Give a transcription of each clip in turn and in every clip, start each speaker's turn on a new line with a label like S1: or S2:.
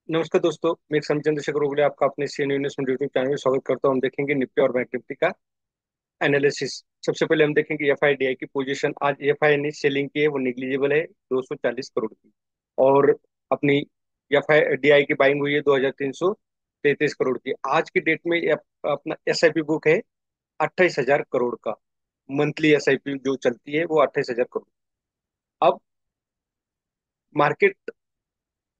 S1: नमस्कार दोस्तों, मैं चंद्रशेखर उगले आपका अपने सीएन इन्वेस्टमेंट यूट्यूब चैनल में स्वागत करता हूं। हम देखेंगे निफ्टी और बैंक निफ्टी का एनालिसिस। सबसे पहले हम देखेंगे एफआईडीआई की पोजीशन। आज एफआई ने सेलिंग की है, वो निग्लिजिबल है 240 करोड़ की। और अपनी एफआईडीआई की बाइंग हुई है 2333 करोड़ की। आज की डेट में अपना एसआईपी बुक है 28,000 करोड़ का। मंथली एसआईपी जो चलती है वो 28,000 करोड़। अब मार्केट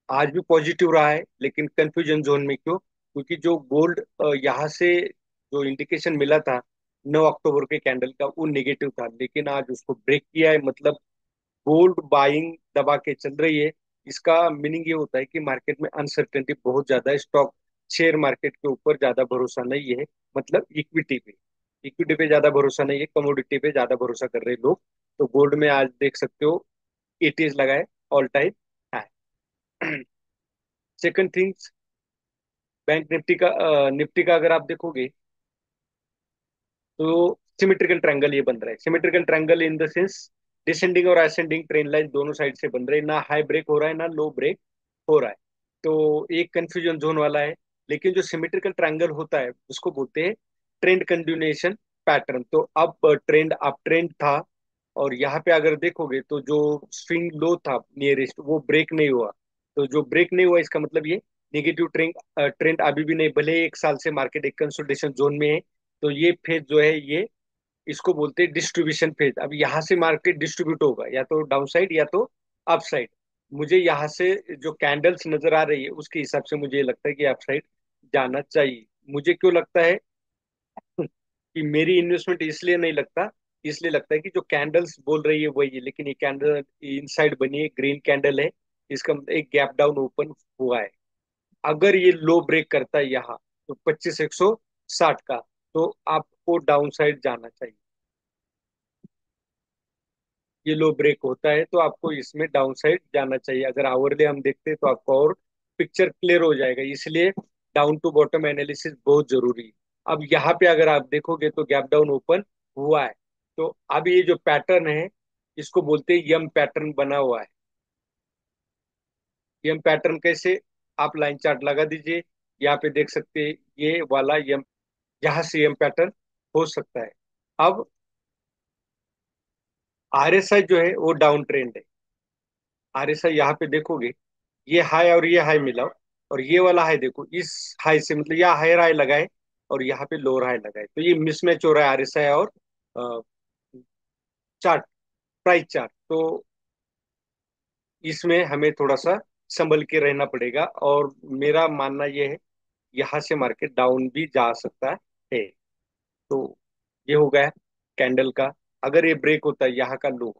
S1: आज भी पॉजिटिव रहा है, लेकिन कंफ्यूजन जोन में क्यों? क्योंकि जो गोल्ड यहाँ से जो इंडिकेशन मिला था 9 अक्टूबर के कैंडल का, वो नेगेटिव था, लेकिन आज उसको ब्रेक किया है। मतलब गोल्ड बाइंग दबा के चल रही है। इसका मीनिंग ये होता है कि मार्केट में अनसर्टेनिटी बहुत ज्यादा है। स्टॉक शेयर मार्केट के ऊपर ज्यादा भरोसा नहीं है, मतलब इक्विटी पे। इक्विटी पे ज्यादा भरोसा नहीं है, कमोडिटी पे ज्यादा भरोसा कर रहे हैं लोग। तो गोल्ड में आज देख सकते हो एटीएस लगाए, all time high. Second things, bank Nifty का अगर आप देखोगे तो सिमेट्रिकल ट्रायंगल ये बन रहा है। Symmetrical triangle in the sense descending और असेंडिंग ट्रेंड लाइन दोनों साइड से बन रहे हैं। ना हाई ब्रेक हो रहा है, ना लो ब्रेक हो रहा है। तो एक कंफ्यूजन जोन वाला है। लेकिन जो सिमेट्रिकल ट्रायंगल होता है उसको बोलते हैं ट्रेंड कंटिन्यूएशन पैटर्न। तो अब ट्रेंड अप ट्रेंड था, और यहाँ पे अगर देखोगे तो जो स्विंग लो था नियरेस्ट, वो ब्रेक नहीं हुआ। तो जो ब्रेक नहीं हुआ, इसका मतलब ये नेगेटिव ट्रेंड ट्रेंड अभी भी नहीं, भले एक साल से मार्केट एक कंसोलिडेशन जोन में है। तो ये फेज जो है, ये इसको बोलते हैं डिस्ट्रीब्यूशन फेज। अब यहाँ से मार्केट डिस्ट्रीब्यूट होगा, या तो डाउन साइड या तो अप साइड। मुझे यहाँ से जो कैंडल्स नजर आ रही है उसके हिसाब से मुझे लगता है कि अप साइड जाना चाहिए। मुझे क्यों लगता है कि मेरी इन्वेस्टमेंट इसलिए नहीं लगता, इसलिए लगता है कि जो कैंडल्स बोल रही है वही है, लेकिन ये कैंडल इनसाइड बनी है, ग्रीन कैंडल है। इसका मतलब एक गैप डाउन ओपन हुआ है। अगर ये लो ब्रेक करता है यहाँ, तो 25,160 का, तो आपको डाउन साइड जाना चाहिए। ये लो ब्रेक होता है तो आपको इसमें डाउन साइड जाना चाहिए। अगर आवरली हम देखते हैं तो आपको और पिक्चर क्लियर हो जाएगा। इसलिए डाउन टू बॉटम एनालिसिस बहुत जरूरी है। अब यहाँ पे अगर आप देखोगे तो गैप डाउन ओपन हुआ है। तो अब ये जो पैटर्न है, इसको बोलते हैं यम पैटर्न बना हुआ है। यम पैटर्न कैसे? आप लाइन चार्ट लगा दीजिए, यहाँ पे देख सकते हैं ये वाला यम, यहाँ से यम पैटर्न हो सकता है। अब आरएसआई जो है वो डाउन ट्रेंड है। आरएसआई यहाँ पे देखोगे, ये हाई और ये हाई मिला, और ये वाला हाई देखो, इस हाई से मतलब यहाँ हायर हाई लगाए और यहाँ पे लोअर हाई लगाए, तो ये मिसमैच हो रहा है आरएसआई और चार्ट, प्राइस चार्ट। तो इसमें हमें थोड़ा सा संभल के रहना पड़ेगा, और मेरा मानना ये है यहाँ से मार्केट डाउन भी जा सकता है। तो ये हो गया कैंडल का। अगर ये ब्रेक होता है यहाँ का लो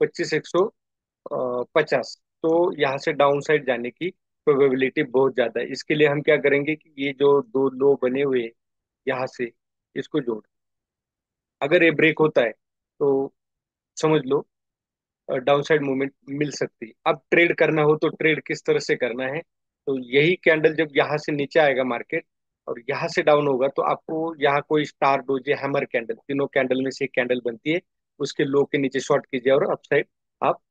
S1: 25,150, तो यहाँ से डाउन साइड जाने की प्रोबेबिलिटी बहुत ज्यादा है। इसके लिए हम क्या करेंगे कि ये जो दो लो बने हुए हैं यहाँ से, इसको जोड़, अगर ये ब्रेक होता है तो समझ लो डाउन साइड मूवमेंट मिल सकती है। अब ट्रेड करना हो तो ट्रेड किस तरह से करना है? तो यही कैंडल जब यहाँ से नीचे आएगा मार्केट, और यहाँ से डाउन होगा, तो आपको यहाँ कोई स्टार डोजे हैमर कैंडल, तीनों कैंडल में से एक कैंडल बनती है, उसके लो के नीचे शॉर्ट कीजिए और अपसाइड आप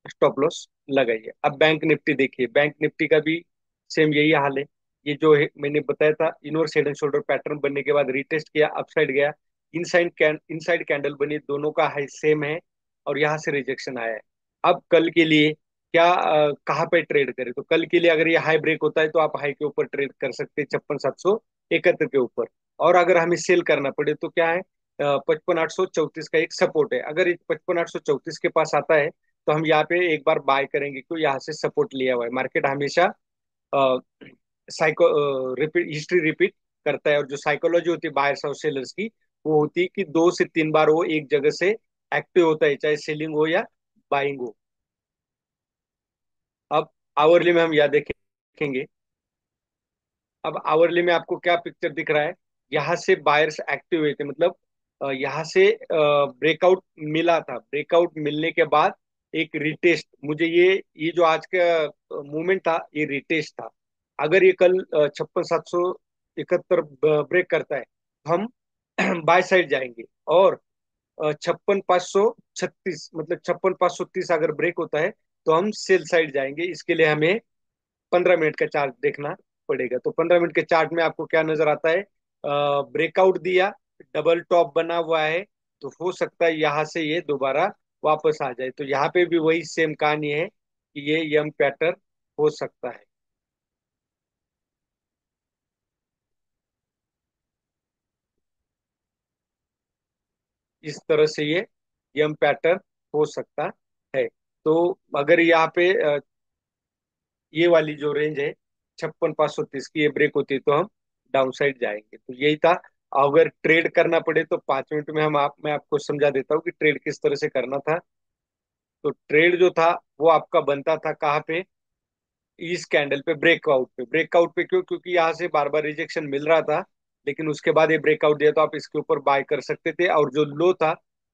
S1: स्टॉप लॉस लगाइए। अब बैंक निफ्टी देखिए, बैंक निफ्टी का भी सेम यही हाल है। ये जो है मैंने बताया था, inverse head and shoulder pattern बनने के बाद रिटेस्ट किया, अपसाइड गया, इनसाइड कैंडल बनी, दोनों का हाई सेम है, और यहाँ से रिजेक्शन आया है। अब कल के लिए क्या, कहाँ पे ट्रेड करें? तो कल के लिए अगर ये हाई ब्रेक होता है तो आप हाई के ऊपर ट्रेड कर सकते हैं 56,771 के ऊपर। और अगर हमें सेल करना पड़े तो क्या है, 55,834 का एक सपोर्ट है। अगर 55,834 के पास आता है तो हम यहाँ पे एक बार बाय करेंगे, क्यों? यहाँ से सपोर्ट लिया हुआ है। मार्केट हमेशा साइको रिपीट हिस्ट्री रिपीट करता है, और जो साइकोलॉजी होती है बायर्स और सेलर्स की, वो होती है कि 2 से 3 बार वो एक जगह से एक्टिव होता है, चाहे सेलिंग हो या बाइंग हो। अब आवरली में हम यह देखेंगे। अब आवरली में आपको क्या पिक्चर दिख रहा है? यहाँ से बायर्स एक्टिव हुए थे, मतलब यहाँ से ब्रेकआउट मिला था। ब्रेकआउट मिलने के बाद एक रिटेस्ट, मुझे ये जो आज का मूवमेंट था ये रिटेस्ट था। अगर ये कल 56,771 ब्रेक करता है तो हम बाय साइड जाएंगे, और 56,536 मतलब 56,530 अगर ब्रेक होता है तो हम सेल साइड जाएंगे। इसके लिए हमें 15 मिनट का चार्ट देखना पड़ेगा। तो 15 मिनट के चार्ट में आपको क्या नजर आता है? ब्रेकआउट दिया, डबल टॉप बना हुआ है, तो हो सकता है यहाँ से ये दोबारा वापस आ जाए। तो यहाँ पे भी वही सेम कहानी है कि ये यम पैटर्न हो सकता है। इस तरह से ये यम पैटर्न हो सकता है। तो अगर यहाँ पे ये वाली जो रेंज है 56,530 की ये ब्रेक होती है, तो हम डाउन साइड जाएंगे। तो यही था। अगर ट्रेड करना पड़े तो 5 मिनट में मैं आपको समझा देता हूँ कि ट्रेड किस तरह से करना था। तो ट्रेड जो था वो आपका बनता था कहाँ पे? इस कैंडल पे, ब्रेकआउट पे। ब्रेकआउट पे क्यों? क्योंकि यहाँ से बार बार रिजेक्शन मिल रहा था, लेकिन उसके बाद ये ब्रेकआउट दिया तो आप इसके ऊपर बाय कर सकते थे। और जो लो था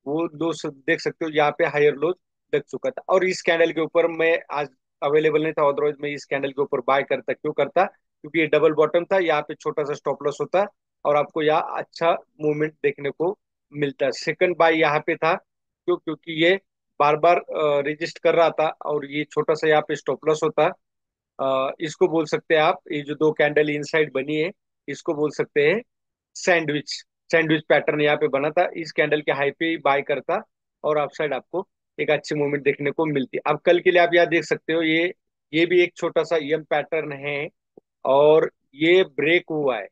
S1: वो लो देख सकते हो, यहाँ पे हायर लो लग चुका था। और इस कैंडल के ऊपर मैं आज अवेलेबल नहीं था, अदरवाइज मैं इस कैंडल के ऊपर बाय करता। क्यों करता? क्योंकि ये डबल बॉटम था, यहाँ पे छोटा सा स्टॉप लॉस होता और आपको यहाँ अच्छा मूवमेंट देखने को मिलता। सेकंड बाय यहाँ पे था क्यों? क्योंकि ये बार बार रजिस्ट कर रहा था और ये छोटा सा यहाँ पे स्टॉप लॉस होता। इसको बोल सकते हैं आप, ये जो दो कैंडल इनसाइड बनी है, इसको बोल सकते हैं सैंडविच। सैंडविच पैटर्न यहाँ पे बना था, इस कैंडल के हाई पे ही बाय करता और अपसाइड आपको एक अच्छी मूवमेंट देखने को मिलती। अब कल के लिए आप यहाँ देख सकते हो, ये भी एक छोटा सा ईएम पैटर्न है और ये ब्रेक हुआ है।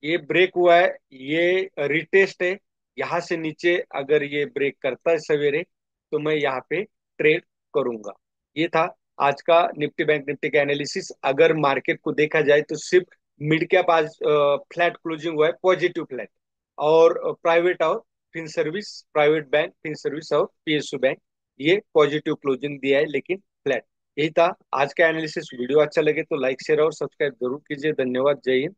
S1: ये ब्रेक हुआ है, ये रिटेस्ट है। यहाँ से नीचे अगर ये ब्रेक करता है सवेरे, तो मैं यहाँ पे ट्रेड करूंगा। ये था आज का निफ्टी बैंक निफ्टी का एनालिसिस। अगर मार्केट को देखा जाए तो सिर्फ मिड कैप आज फ्लैट क्लोजिंग हुआ है, पॉजिटिव फ्लैट। और प्राइवेट और fin service, private bank, fin service और पीएसयू बैंक, ये पॉजिटिव क्लोजिंग दिया है, लेकिन फ्लैट। यही था आज का एनालिसिस। वीडियो अच्छा लगे तो लाइक शेयर और सब्सक्राइब जरूर कीजिए। धन्यवाद। जय हिंद।